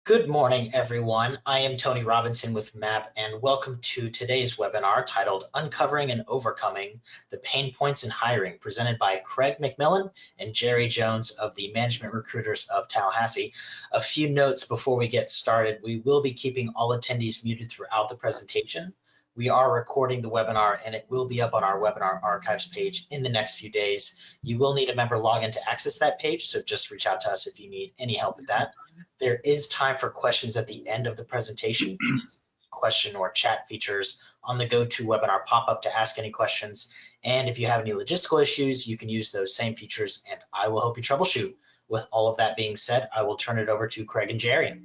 Good morning, everyone. I am Tony Robinson with MAP, and welcome to today's webinar titled Uncovering and Overcoming the Pain Points in Hiring, presented by Craig McMillan and Jerry Jones of the Management Recruiters of Tallahassee. A few notes before we get started. We will be keeping all attendees muted throughout the presentation. We are recording the webinar and it will be up on our webinar archives page in the next few days. You will need a member login to access that page, so just reach out to us if you need any help with that. There is time for questions at the end of the presentation. Question or chat features on the GoToWebinar pop-up to ask any questions. And if you have any logistical issues, you can use those same features and I will help you troubleshoot. With all of that being said, I will turn it over to Craig and Jerry.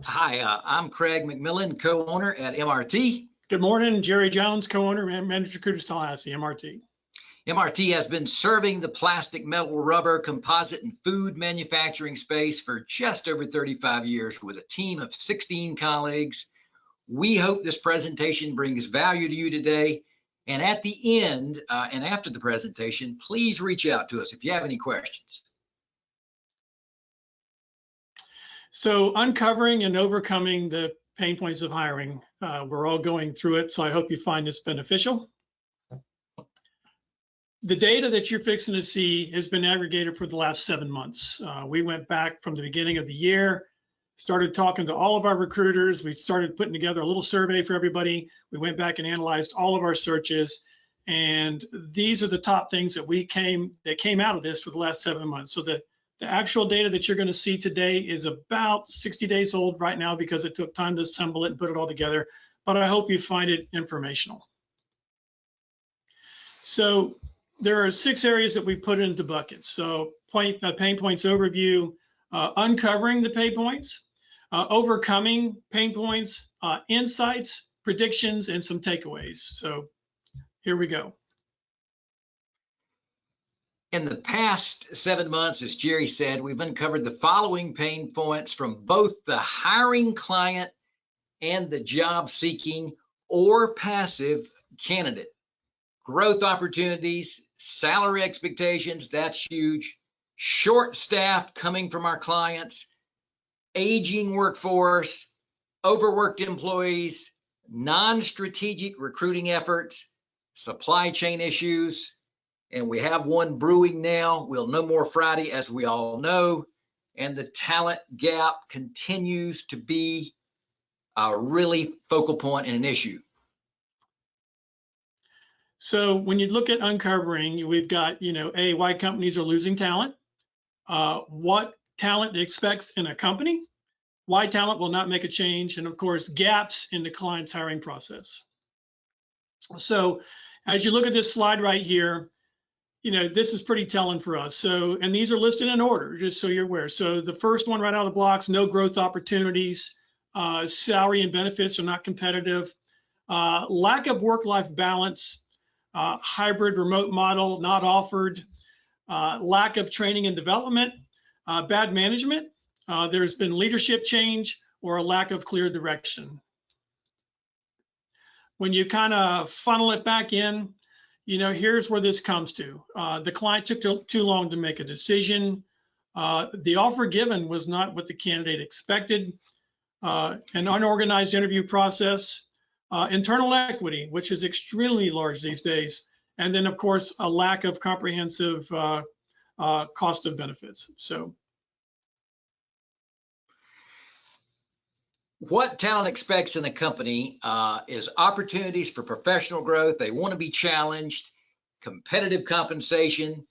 Hi, I'm Craig McMillan, co-owner at MRT. Good morning, Jerry Jones, co-owner and Management Recruiters Tallahassee, MRT. MRT has been serving the plastic, metal, rubber, composite, and food manufacturing space for just over 35 years with a team of 16 colleagues. We hope this presentation brings value to you today. And at the end and after the presentation, please reach out to us if you have any questions. So uncovering and overcoming the pain points of hiring, we're all going through it, so I hope you find this beneficial. The data that you're fixing to see has been aggregated for the last 7 months. We went back from the beginning of the year, started talking to all of our recruiters. We started putting together a little survey for everybody. We went back and analyzed all of our searches. And these are the top things that came out of this for the last 7 months. So the actual data that you're going to see today is about 60 days old right now because it took time to assemble it and put it all together. But I hope you find it informational. So there are 6 areas that we put into buckets. So pain points overview, uncovering the pain points, overcoming pain points, insights, predictions, and some takeaways. So here we go. In the past 7 months, as Jerry said, we've uncovered the following pain points from both the hiring client and the job seeking or passive candidate. Growth opportunities, salary expectations, that's huge. Short staffed coming from our clients, aging workforce, overworked employees, non-strategic recruiting efforts, supply chain issues, and we have one brewing now. We'll know more Friday, as we all know. And the talent gap continues to be a really focal point and an issue. So when you look at uncovering, we've got, why companies are losing talent, what talent expects in a company, why talent will not make a change, and of course, gaps in the client's hiring process. So as you look at this slide right here, this is pretty telling for us. So, and these are listed in order, just so you're aware. So the first one right out of the blocks, no growth opportunities, salary and benefits are not competitive, lack of work-life balance, hybrid remote model not offered, lack of training and development, bad management, there's been leadership change, or a lack of clear direction. When you kind of funnel it back in, here's where this comes to. The client took too long to make a decision. The offer given was not what the candidate expected. An unorganized interview process, internal equity, which is extremely large these days. And then, of course, a lack of comprehensive cost of benefits. So, what talent expects in a company is opportunities for professional growth. They want to be challenged, competitive compensation.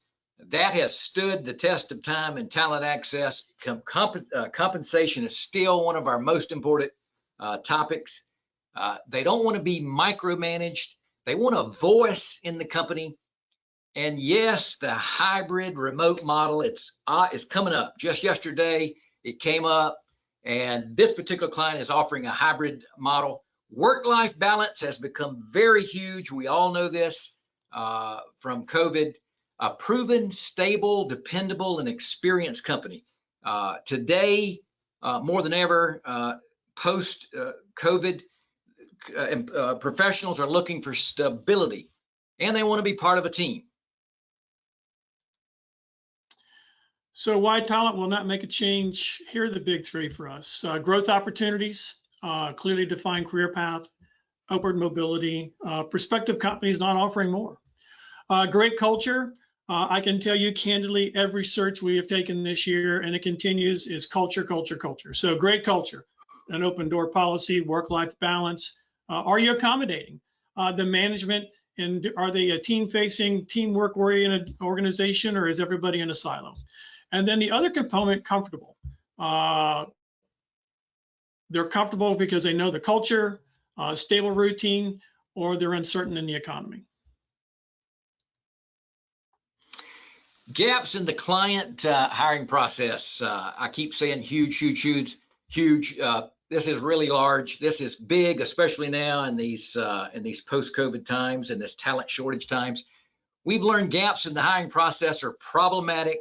That has stood the test of time in talent access. Compensation is still one of our most important topics. They don't want to be micromanaged. They want a voice in the company. And yes, the hybrid remote model, it's coming up. Just yesterday, it came up. And this particular client is offering a hybrid model. Work-life balance has become very huge. We all know this from COVID. A proven, stable, dependable, and experienced company. Today, more than ever, post-COVID, professionals are looking for stability, and they want to be part of a team. So why talent will not make a change? Here are the big three for us. Growth opportunities, clearly defined career path, upward mobility, prospective companies not offering more. Great culture. I can tell you candidly, every search we have taken this year, and it continues, is culture, culture, culture. So great culture, an open door policy, work-life balance. Are you accommodating the management? And are they a team-facing, teamwork-oriented organization, or is everybody in a silo? And then the other component, comfortable. They're comfortable because they know the culture, stable routine, or they're uncertain in the economy. Gaps in the client hiring process. I keep saying huge, huge, huge, huge. This is really large. This is big, especially now in these post-COVID times and this talent shortage times. We've learned gaps in the hiring process are problematic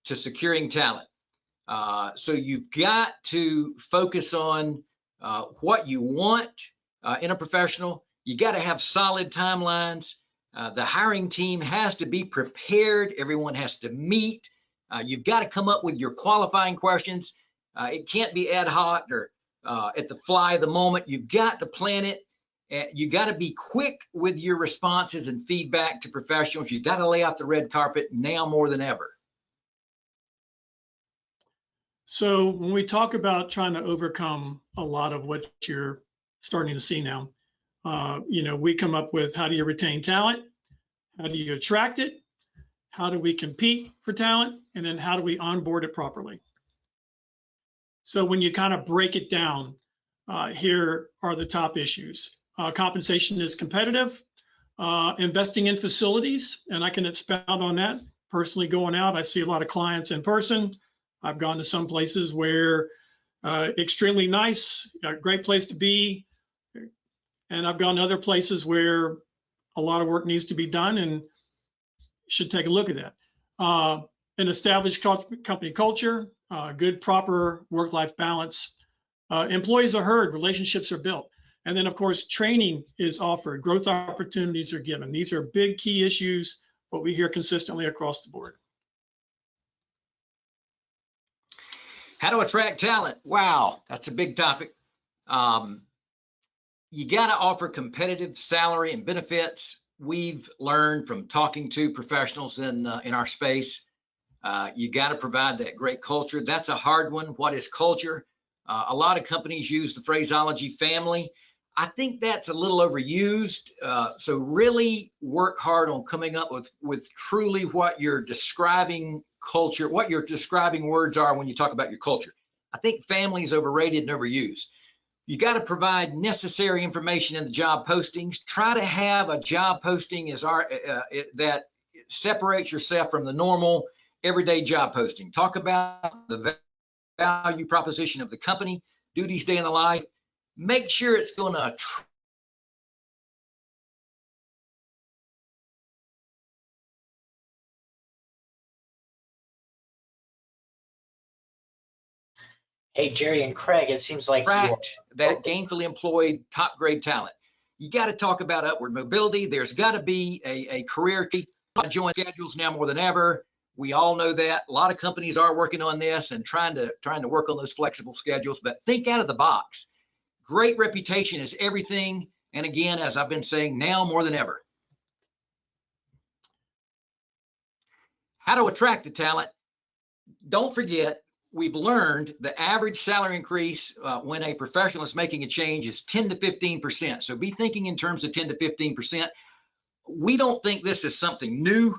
to securing talent. So you've got to focus on what you want in a professional. You got to have solid timelines. The hiring team has to be prepared. Everyone has to meet. You've got to come up with your qualifying questions. It can't be ad hoc or at the fly of the moment. You've got to plan it. You got to be quick with your responses and feedback to professionals. You've got to lay out the red carpet now more than ever. So when we talk about trying to overcome a lot of what you're starting to see now, we come up with, how do you retain talent? How do you attract it? How do we compete for talent? And then how do we onboard it properly? So when you kind of break it down, here are the top issues. Compensation is competitive. Investing in facilities, and I can expound on that. Personally, going out, I see a lot of clients in person. I've gone to some places where extremely nice, great place to be. And I've gone to other places where a lot of work needs to be done, and should take a look at that. An established company culture, good, proper work-life balance. Employees are heard, relationships are built. And then, of course, training is offered, growth opportunities are given. These are big key issues, what we hear consistently across the board. How to attract talent? Wow, that's a big topic. You got to offer competitive salary and benefits. We've learned from talking to professionals in our space. You got to provide that great culture. That's a hard one. What is culture? A lot of companies use the phraseology family. I think that's a little overused. So really work hard on coming up with truly what you're describing culture, what your describing words are when you talk about your culture. I think family is overrated and overused. You got to provide necessary information in the job postings. Try to have a job posting that separates yourself from the normal everyday job posting. Talk about the value proposition of the company, duties, day in the life. Make sure it's going to Hey, Jerry and Craig, it seems like attract that gainfully employed top grade talent. You got to talk about upward mobility. There's got to be a career joint schedules now more than ever. We all know that. A lot of companies are working on this and trying to work on those flexible schedules, but think out of the box. Great reputation is everything. And again, as I've been saying, now more than ever. How to attract the talent? Don't forget, we've learned the average salary increase when a professional is making a change is 10 to 15%. So be thinking in terms of 10 to 15%. We don't think this is something new.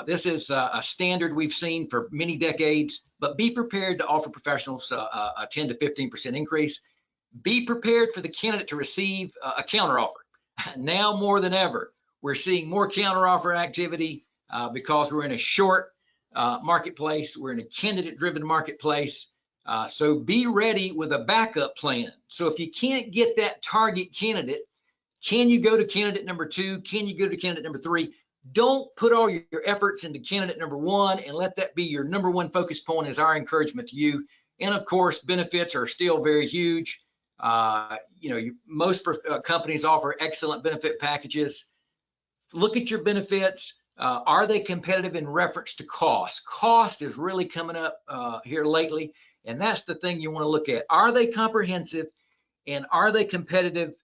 This is a standard we've seen for many decades, but be prepared to offer professionals a 10 to 15% increase. Be prepared for the candidate to receive a counteroffer. Now more than ever, we're seeing more counteroffer activity because we're in a short marketplace. We're in a candidate-driven marketplace. So be ready with a backup plan. So if you can't get that target candidate, can you go to candidate number 2? Can you go to candidate number 3? Don't put all your efforts into candidate number 1 and let that be your number 1 focus point, is our encouragement to you. And of course, benefits are still very huge. Most companies offer excellent benefit packages. Look at your benefits. Are they competitive in reference to cost? Cost is really coming up here lately, and that's the thing you want to look at. Are they comprehensive, and are they competitive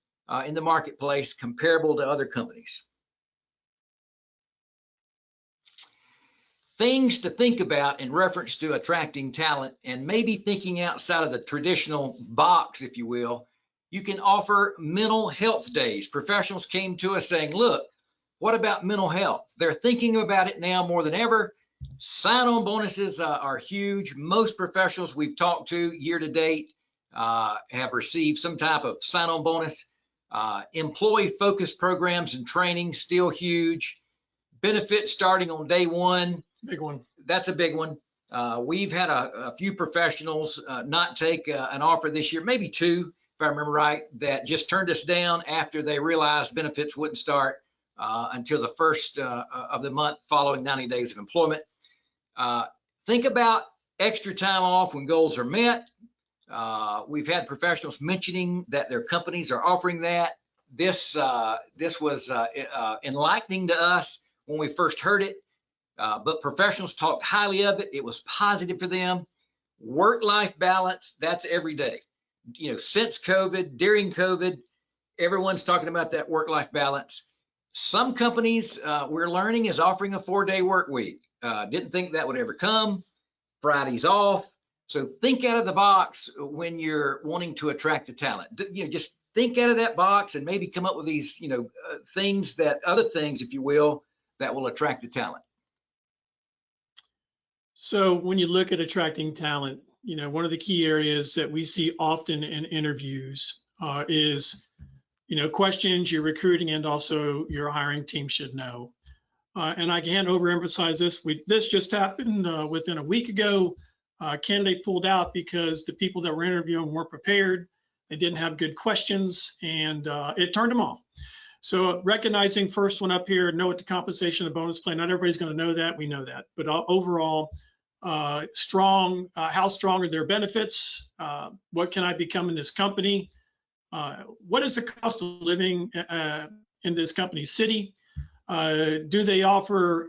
in the marketplace, comparable to other companies? Things to think about in reference to attracting talent and maybe thinking outside of the traditional box, if you will. You can offer mental health days. Professionals came to us saying, look, what about mental health? They're thinking about it now more than ever. Sign-on bonuses are huge. Most professionals we've talked to year to date have received some type of sign-on bonus. Employee-focused programs and training, still huge. Benefits starting on day one. Big one. That's a big one. We've had a few professionals not take an offer this year, maybe two, if I remember right, that just turned us down after they realized benefits wouldn't start until the first of the month following 90 days of employment. Think about extra time off when goals are met. We've had professionals mentioning that their companies are offering that. This was enlightening to us when we first heard it, but professionals talked highly of it. It was positive for them. Work-life balance, that's every day. You know, since COVID, during COVID, everyone's talking about that work-life balance. Some companies we're learning is offering a 4-day work week. Didn't think that would ever come. Fridays off. So think out of the box when you're wanting to attract the talent. You know, just think out of that box and maybe come up with these, you know, other things, if you will, that will attract the talent. So when you look at attracting talent, you know, one of the key areas that we see often in interviews is, you know, questions your recruiting and also your hiring team should know. And I can't overemphasize this. This just happened within a week ago. Candidate pulled out because the people that were interviewing weren't prepared. They didn't have good questions, and it turned them off. So recognizing first one up here, know what the compensation, the bonus plan, not everybody's going to know that. We know that. But overall, how strong are their benefits? What can I become in this company? What is the cost of living in this company's city? Do they offer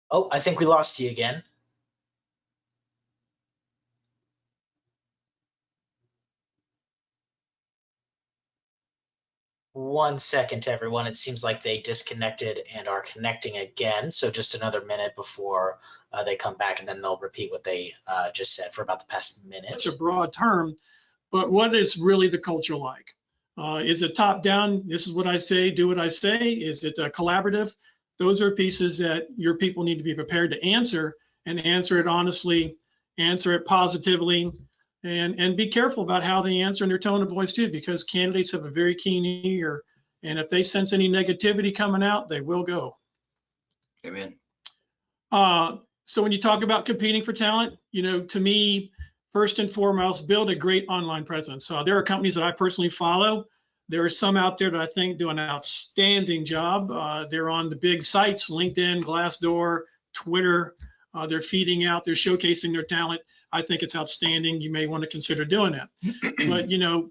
Oh, I think we lost you again. One second, everyone. It seems like they disconnected and are connecting again. So just another minute before they come back, and then they'll repeat what they just said for about the past minute. such a broad term, but what is really the culture like? Is it top down? This is what I say, do what I say. Is it collaborative? Those are pieces that your people need to be prepared to answer, and answer it honestly, answer it positively, and be careful about how they answer in their tone of voice too, because candidates have a very keen ear, and if they sense any negativity coming out, they will go. Amen. So when you talk about competing for talent, you know, to me, first and foremost, build a great online presence. There are companies that I personally follow. There are some out there that I think do an outstanding job. They're on the big sites, LinkedIn, Glassdoor, Twitter. They're feeding out, they're showcasing their talent. I think it's outstanding. You may want to consider doing that. But you know,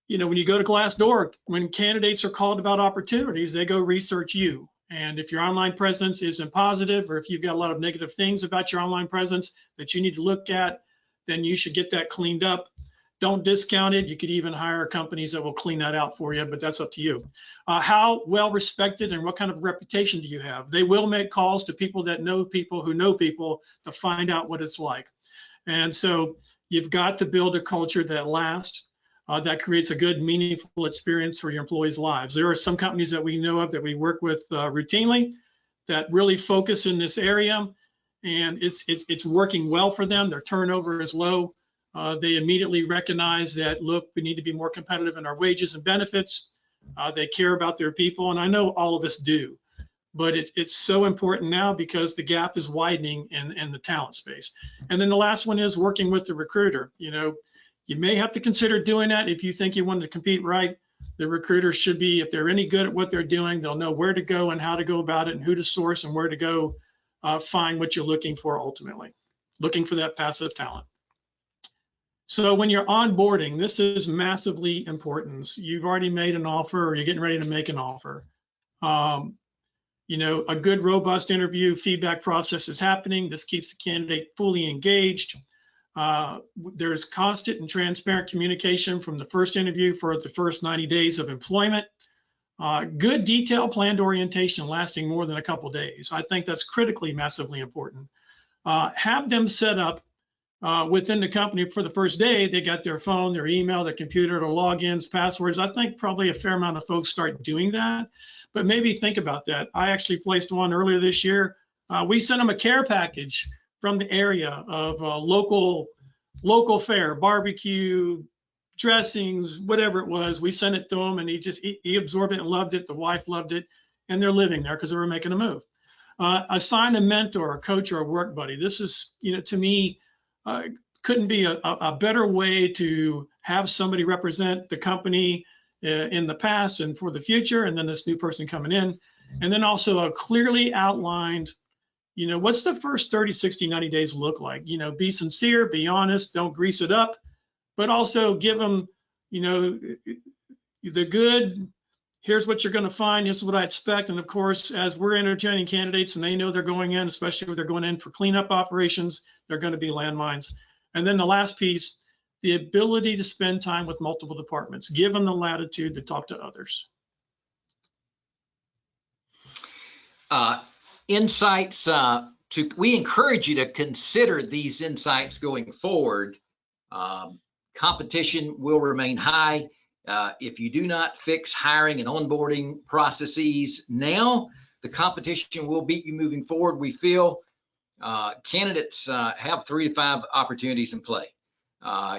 when you go to Glassdoor, when candidates are called about opportunities, they go research you. And if your online presence isn't positive, or if you've got a lot of negative things about your online presence that you need to look at, then you should get that cleaned up. Don't discount it. You could even hire companies that will clean that out for you, but that's up to you. How well respected and what kind of reputation do you have? They will make calls to people that know people who know people to find out what it's like. And so you've got to build a culture that lasts, that creates a good, meaningful experience for your employees' lives. There are some companies that we know of that we work with routinely that really focus in this area, and it's working well for them. Their turnover is low. They immediately recognize that, look, we need to be more competitive in our wages and benefits. They care about their people, and I know all of us do. But it's so important now because the gap is widening in the talent space. And then the last one is working with the recruiter. You know, you may have to consider doing that if you think you want to compete right. The recruiter should be, if they're any good at what they're doing, they'll know where to go and how to go about it and who to source and where to go find what you're looking for ultimately, looking for that passive talent. So when you're onboarding, this is massively important. You've already made an offer or you're getting ready to make an offer. You know, a good, robust interview feedback process is happening. This keeps the candidate fully engaged. There's constant and transparent communication from the first interview for the first 90 days of employment. Good detailed planned orientation lasting more than a couple days. I think that's critically, massively important. Have them set up within the company for the first day. They got their phone, their email, their computer, their logins, passwords. I think probably a fair amount of folks start doing that, but maybe think about that. I actually placed one earlier this year. We sent them a care package from the area of local fare, barbecue, dressings, whatever it was. We sent it to him, and he absorbed it and loved it. The wife loved it, and they're living there because they were making a move. Assign a mentor, a coach, or a work buddy. This is, you know, to me, couldn't be a better way to have somebody represent the company in the past and for the future, and then this new person coming in, and then also a clearly outlined, you know, what's the first 30, 60, 90 days look like? You know, be sincere, be honest, don't grease it up, but also give them, you know, the good, here's what you're going to find, this is what I expect. And of course, as we're entertaining candidates and they know they're going in, especially if they're going in for cleanup operations, they're going to be landmines. And then the last piece, the ability to spend time with multiple departments, give them the latitude to talk to others. Insights, we encourage you to consider these insights going forward. Competition will remain high. If you do not fix hiring and onboarding processes now, the competition will beat you moving forward. We feel candidates have 3 to 5 opportunities in play.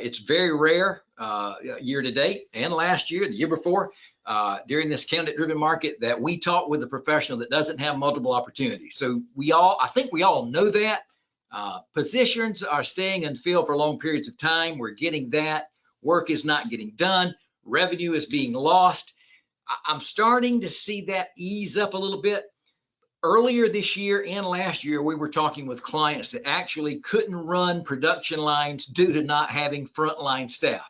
It's very rare year to date and last year, the year before, during this candidate-driven market that we talk with a professional that doesn't have multiple opportunities. So I think we all know that. Positions are staying unfilled for long periods of time. We're getting that. Work is not getting done. Revenue is being lost. I'm starting to see that ease up a little bit. Earlier this year and last year, we were talking with clients that actually couldn't run production lines due to not having frontline staff.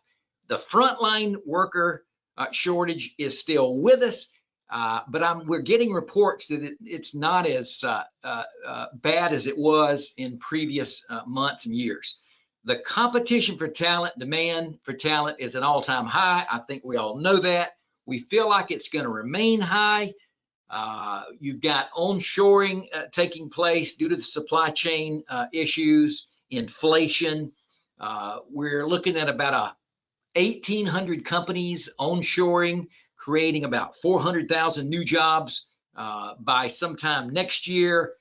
The frontline worker shortage is still with us, but we're getting reports that it's not as bad as it was in previous months and years. The competition for talent, demand for talent is an all-time high. I think we all know that. We feel like it's going to remain high. You've got onshoring taking place due to the supply chain issues, inflation. We're looking at about 1,800 companies onshoring, creating about 400,000 new jobs by sometime next year,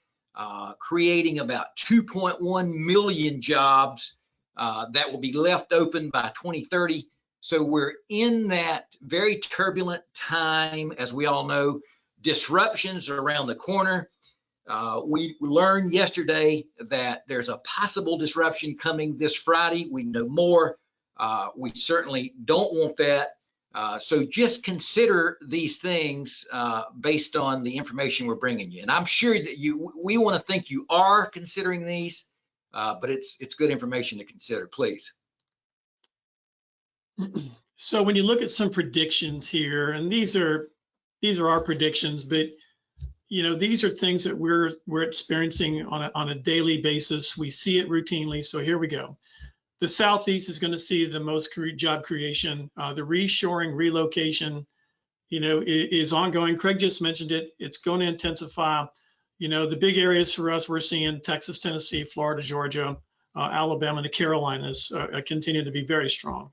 creating about 2.1 million jobs that will be left open by 2030. So we're in that very turbulent time, as we all know. Disruptions are around the corner. We learned yesterday that there's a possible disruption coming this Friday. We know more. We certainly don't want that. So just consider these things based on the information we're bringing you. And I'm sure that we want to think you are considering these, but it's good information to consider, please. So when you look at some predictions here, and these are our predictions, but you know, these are things that we're experiencing on a daily basis. We see it routinely. So here we go. The Southeast is going to see the most job creation. The reshoring, relocation, you know, is ongoing. Craig just mentioned it. It's going to intensify. You know, the big areas for us, we're seeing Texas, Tennessee, Florida, Georgia, Alabama, and the Carolinas continue to be very strong.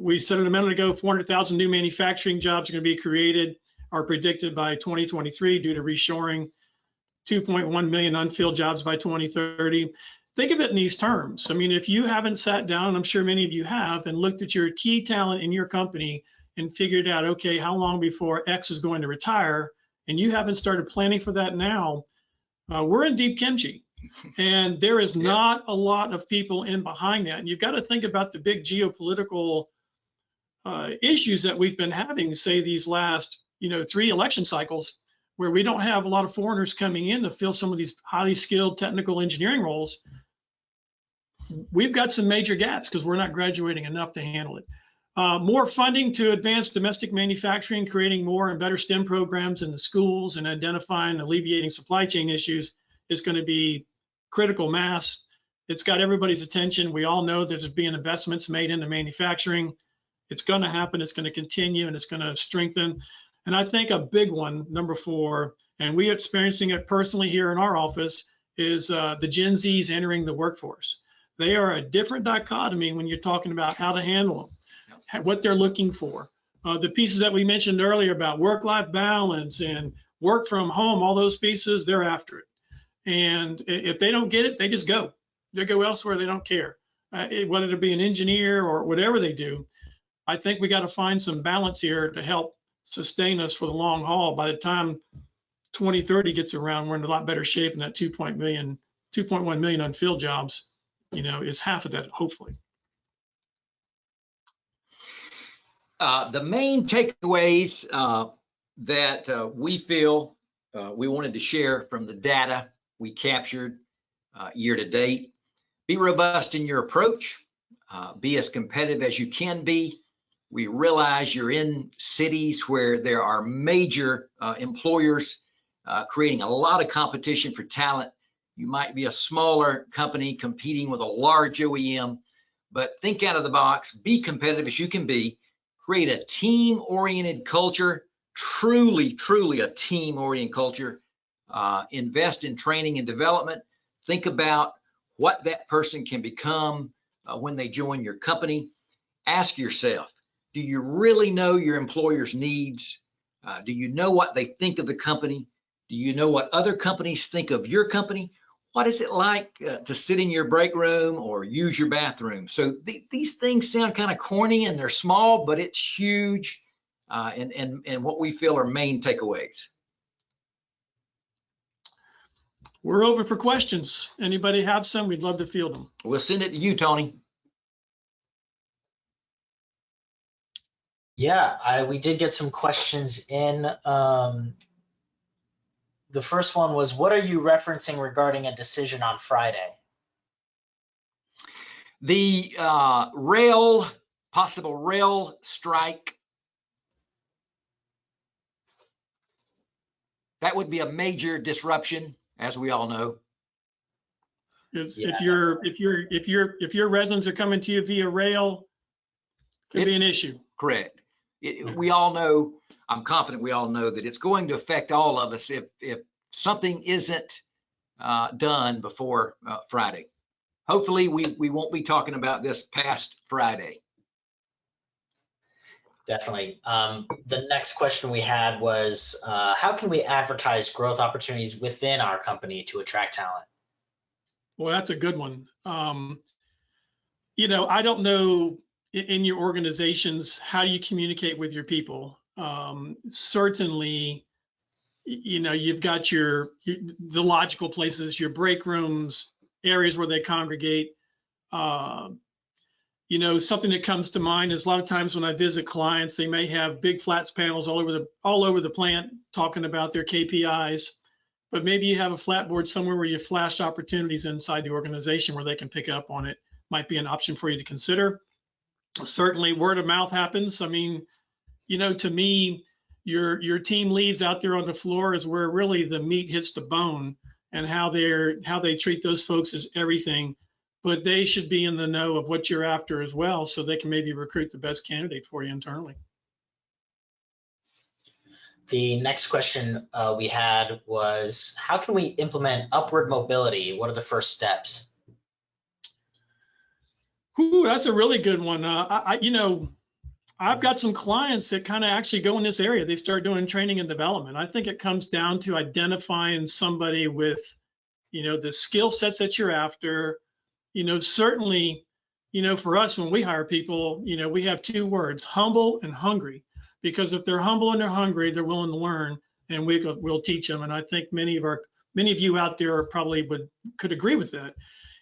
We said it a minute ago, 400,000 new manufacturing jobs are going to be created, are predicted by 2023 due to reshoring, 2.1 million unfilled jobs by 2030. Think of it in these terms. I mean, if you haven't sat down, and I'm sure many of you have, and looked at your key talent in your company and figured out, okay, how long before X is going to retire, and you haven't started planning for that now, we're in deep kimchi. And there is not a lot of people in behind that. And you've got to think about the big geopolitical issues that we've been having, say, these last, you know, 3 election cycles. where we don't have a lot of foreigners coming in to fill some of these highly skilled technical engineering roles, we've got some major gaps because we're not graduating enough to handle it. More funding to advance domestic manufacturing, creating more and better STEM programs in the schools, and identifying and alleviating supply chain issues is going to be critical mass. It's got everybody's attention. We all know there's being investments made into manufacturing. It's going to happen. It's going to continue, and it's going to strengthen. And I think a big one, number 4, and we're experiencing it personally here in our office, is the Gen Zs entering the workforce. They are a different dichotomy when you're talking about how to handle them, what they're looking for. The pieces that we mentioned earlier about work-life balance and work from home, all those pieces, they're after it. And if they don't get it, they just go. They go elsewhere. They don't care, whether it be an engineer or whatever they do. I think we got to find some balance here to help sustain us for the long haul. By the time 2030 gets around, we're in a lot better shape, and that 2.1 million unfilled jobs, is half of that, hopefully. The main takeaways that we feel we wanted to share from the data we captured year to date: be robust in your approach, be as competitive as you can be. We realize you're in cities where there are major employers creating a lot of competition for talent. You might be a smaller company competing with a large OEM, but think out of the box, be competitive as you can be, create a team-oriented culture, truly a team-oriented culture, invest in training and development, think about what that person can become when they join your company. Ask yourself, do you really know your employer's needs? Do you know what they think of the company? Do you know what other companies think of your company? What is it like to sit in your break room or use your bathroom? So these things sound kind of corny and they're small, but it's huge, and what we feel are main takeaways. We're open for questions. Anybody have some? We'd love to field them. We'll send it to you, Tony. Yeah, we did get some questions in. The first one was, what are you referencing regarding a decision on Friday? The possible rail strike. That would be a major disruption, as we all know. If your residents are coming to you via rail, could be an issue. Correct. We all know, I'm confident we all know that it's going to affect all of us if something isn't done before Friday. Hopefully we won't be talking about this past Friday. Definitely. The next question we had was, how can we advertise growth opportunities within our company to attract talent? Well, that's a good one. I don't know in your organizations, how do you communicate with your people? Certainly, you've got the logical places, your break rooms, areas where they congregate. Something that comes to mind is a lot of times when I visit clients, they may have big flats panels all over the plant talking about their KPIs, but maybe you have a flat board somewhere where you flash opportunities inside the organization where they can pick up on it. Might be an option for you to consider. Certainly word of mouth happens. I mean, to me, your team leads out there on the floor is where really the meat hits the bone, and how they treat those folks is everything. But they should be in the know of what you're after as well, so they can maybe recruit the best candidate for you internally. The next question we had was, how can we implement upward mobility? What are the first steps? Ooh, that's a really good one. I've got some clients that kind of actually go in this area. They start doing training and development. I think it comes down to identifying somebody with, the skill sets that you're after. Certainly, for us, when we hire people, we have 2 words, humble and hungry, because if they're humble and they're hungry, they're willing to learn, and we'll teach them. And I think many of you out there probably could agree with that.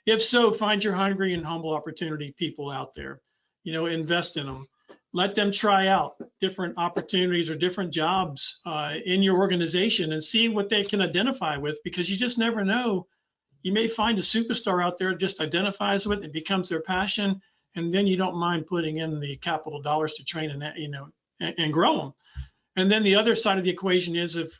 If so, find your hungry and humble opportunity people out there, invest in them. let them try out different opportunities or different jobs in your organization and see what they can identify with, because you just never know. You may find a superstar out there that just identifies with it, becomes their passion, and then you don't mind putting in the capital dollars to train and, and grow them. And then the other side of the equation is if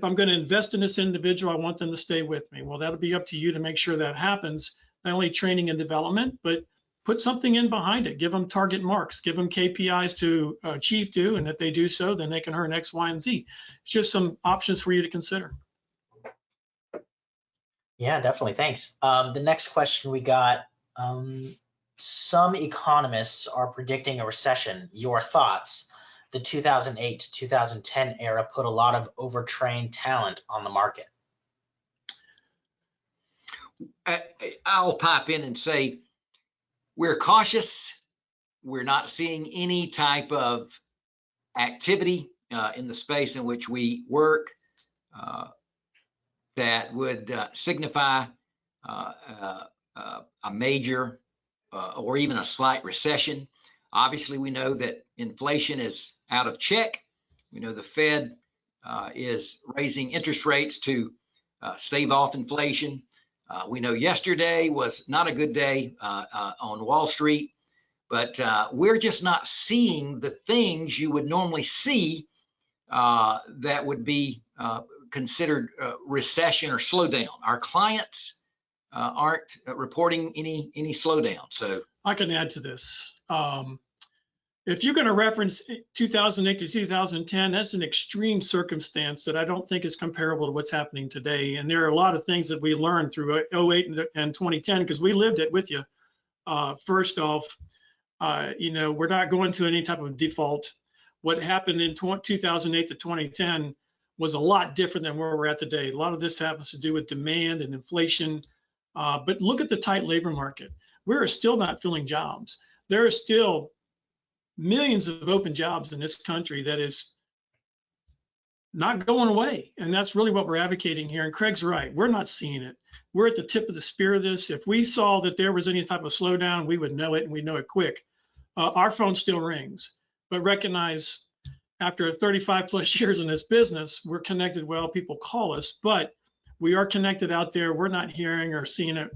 I'm going to invest in this individual, I want them to stay with me. Well, that'll be up to you to make sure that happens, not only training and development, but put something in behind it. Give them target marks, give them KPIs to achieve to, and if they do so, then they can earn X, Y, and Z. It's just some options for you to consider. Yeah, definitely. Thanks. The next question we got, some economists are predicting a recession. Your thoughts? The 2008 to 2010 era put a lot of overtrained talent on the market. I'll pipe in and say we're cautious. We're not seeing any type of activity in the space in which we work that would signify a major or even a slight recession. Obviously, we know that inflation is out of check. We know the Fed is raising interest rates to stave off inflation. We know yesterday was not a good day on Wall Street, but we're just not seeing the things you would normally see that would be considered recession or slowdown. Our clients aren't reporting any slowdown. So I can add to this. If you're going to reference 2008 to 2010, that's an extreme circumstance that I don't think is comparable to what's happening today. And there are a lot of things that we learned through 08 and 2010 because we lived it with you. First off, we're not going to any type of default. What happened in 2008 to 2010 was a lot different than where we're at today. A lot of this happens to do with demand and inflation. But look at the tight labor market. We're still not filling jobs. There are still millions of open jobs in this country that is not going away. And that's really what we're advocating here. And Craig's right. We're not seeing it. We're at the tip of the spear of this. If we saw that there was any type of slowdown, we would know it, and we know it quick. Our phone still rings, but recognize after 35 plus years in this business, we're connected well. People call us, but we are connected out there. We're not hearing or seeing it,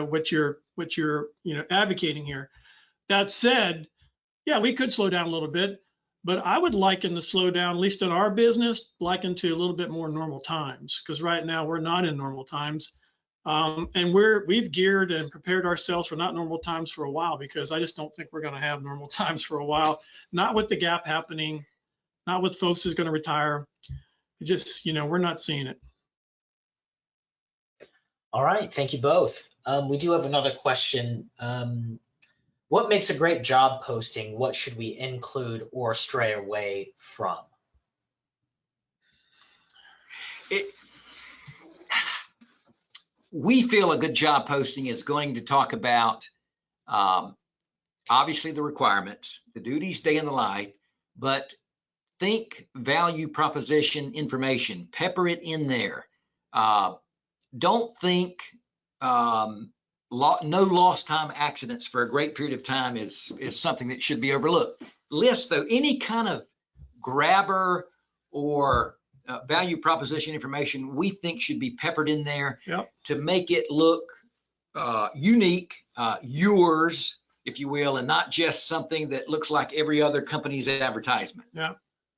what you're advocating here. That said, yeah, we could slow down a little bit, but I would liken the slowdown, at least in our business, liken to a little bit more normal times, because right now we're not in normal times. And we've geared and prepared ourselves for not normal times for a while, because I just don't think we're going to have normal times for a while. Not with the gap happening, not with folks who's going to retire. Just, we're not seeing it. All right, thank you both. We do have another question. What makes a great job posting? What should we include or stray away from? We feel a good job posting is going to talk about obviously the requirements, the duties, day in the life, but think value proposition information, pepper it in there. Don't think no lost time accidents for a great period of time is something that should be overlooked. List, though, any kind of grabber or value proposition information we think should be peppered in there to make it look unique, yours, if you will, and not just something that looks like every other company's advertisement. Yeah.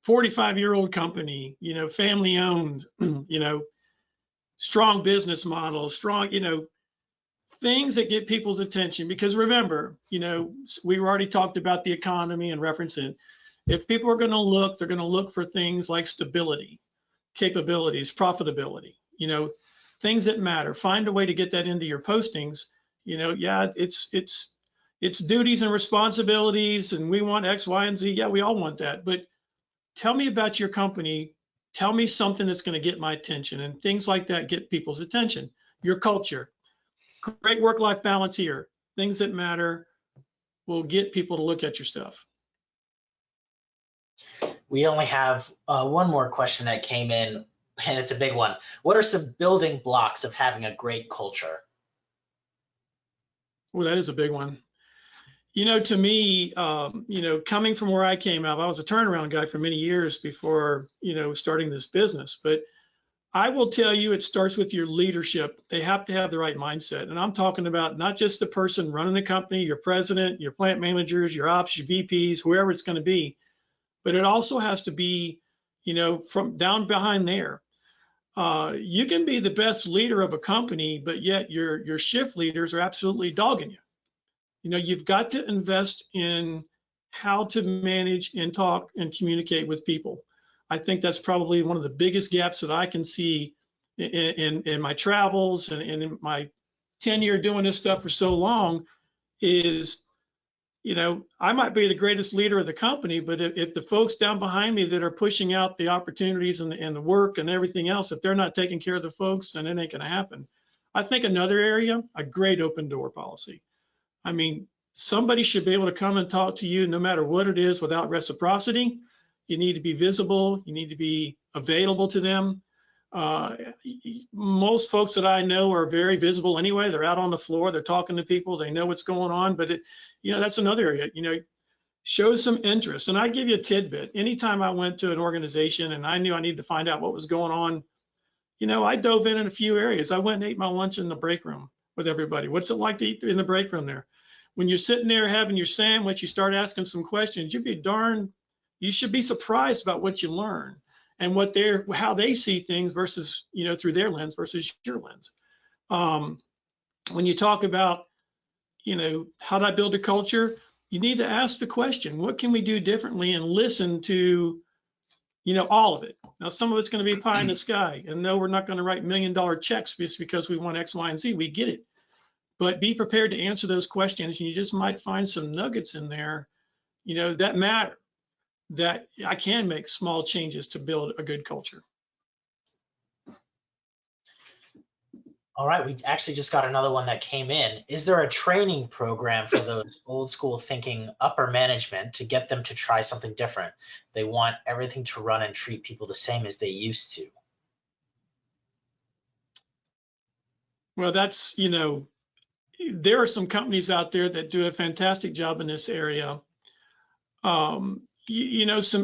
45-year-old company, family owned, strong business model, strong, things that get people's attention. Because remember, we already talked about the economy and referencing. If people are going to look, they're going to look for things like stability, capabilities, profitability, things that matter. Find a way to get that into your postings. Yeah, it's duties and responsibilities, and we want X, Y, and Z. Yeah, we all want that. But tell me about your company. Tell me something that's going to get my attention, and things like that get people's attention. Your culture, great work-life balance here. Things that matter will get people to look at your stuff. We only have one more question that came in, and it's a big one. What are some building blocks of having a great culture? Well, that is a big one. To me, coming from where I came out, I was a turnaround guy for many years before, starting this business. But I will tell you, it starts with your leadership. They have to have the right mindset. And I'm talking about not just the person running the company, your president, your plant managers, your ops, your VPs, whoever it's going to be, but it also has to be, from down behind there. You can be the best leader of a company, but yet your shift leaders are absolutely dogging you. You've got to invest in how to manage and talk and communicate with people. I think that's probably one of the biggest gaps that I can see in my travels and in my tenure doing this stuff for so long is, I might be the greatest leader of the company, but if the folks down behind me that are pushing out the opportunities and the work and everything else, if they're not taking care of the folks, then it ain't going to happen. I think another area, a great open door policy. I mean, somebody should be able to come and talk to you no matter what it is without reciprocity. You need to be visible. You need to be available to them. Most folks that I know are very visible anyway. They're out on the floor. They're talking to people. They know what's going on. But, that's another area, show some interest. And I give you a tidbit. Anytime I went to an organization and I knew I needed to find out what was going on, I dove in a few areas. I went and ate my lunch in the break room with everybody. What's it like to eat in the break room there? When you're sitting there having your sandwich, you start asking some questions. You should be surprised about what you learn and how they see things versus, through their lens versus your lens. When you talk about, how do I build a culture? You need to ask the question, what can we do differently, and listen to, all of it. Now, some of it's going to be pie in the sky, and no, we're not going to write $1 million checks just because we want X, Y, and Z. We get it. But be prepared to answer those questions, and you just might find some nuggets in there, that matter, that I can make small changes to build a good culture. All right, we actually just got another one that came in. Is there a training program for those old school thinking upper management to get them to try something different? They want everything to run and treat people the same as they used to. Well, that's, there are some companies out there that do a fantastic job in this area. Some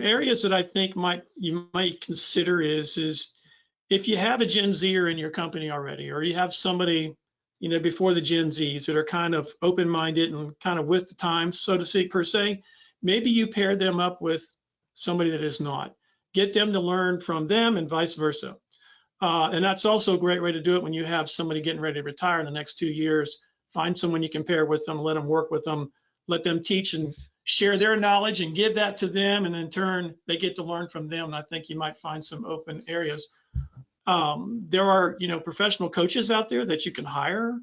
areas that I think you might consider is if you have a Gen Zer in your company already, or you have somebody, before the Gen Zs that are kind of open-minded and kind of with the times, so to speak, per se, maybe you pair them up with somebody that is not. Get them to learn from them and vice versa. And that's also a great way to do it when you have somebody getting ready to retire in the next 2 years. Find someone you can pair with them, let them work with them, let them teach and share their knowledge and give that to them. And in turn, they get to learn from them. And I think you might find some open areas. There are, professional coaches out there that you can hire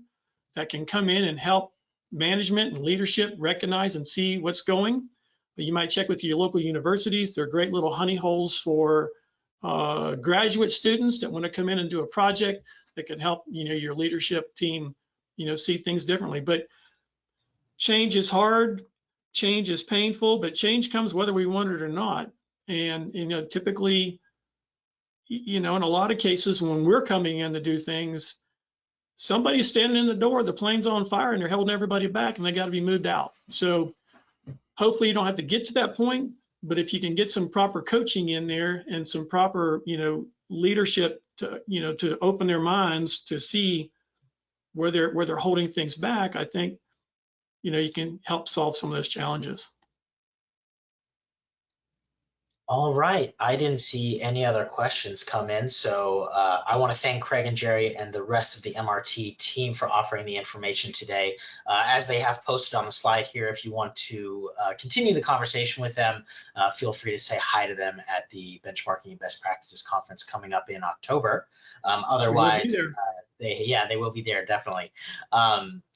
that can come in and help management and leadership recognize and see what's going. But you might check with your local universities. They're great little honey holes for graduate students that want to come in and do a project that can help, your leadership team, see things differently. But change is hard, change is painful, but change comes whether we want it or not. And, typically, in a lot of cases when we're coming in to do things, somebody's standing in the door, the plane's on fire, and they're holding everybody back, and they got to be moved out. So hopefully you don't have to get to that point, but if you can get some proper coaching in there and some proper, leadership to, to open their minds to see where they're holding things back, I think, you can help solve some of those challenges. All right, I didn't see any other questions come in, so I want to thank Craig and Jerry and the rest of the MRT team for offering the information today. As they have posted on the slide here, if you want to continue the conversation with them, feel free to say hi to them at the Benchmarking and Best Practices Conference coming up in October. Otherwise, they will be there, definitely.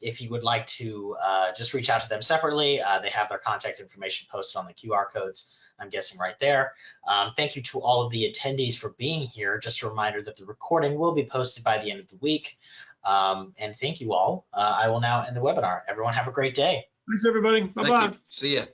If you would like to just reach out to them separately, they have their contact information posted on the QR codes, I'm guessing right there. Thank you to all of the attendees for being here. Just a reminder that the recording will be posted by the end of the week. And thank you all. I will now end the webinar. Everyone have a great day. Thanks, everybody. Bye-bye. See ya.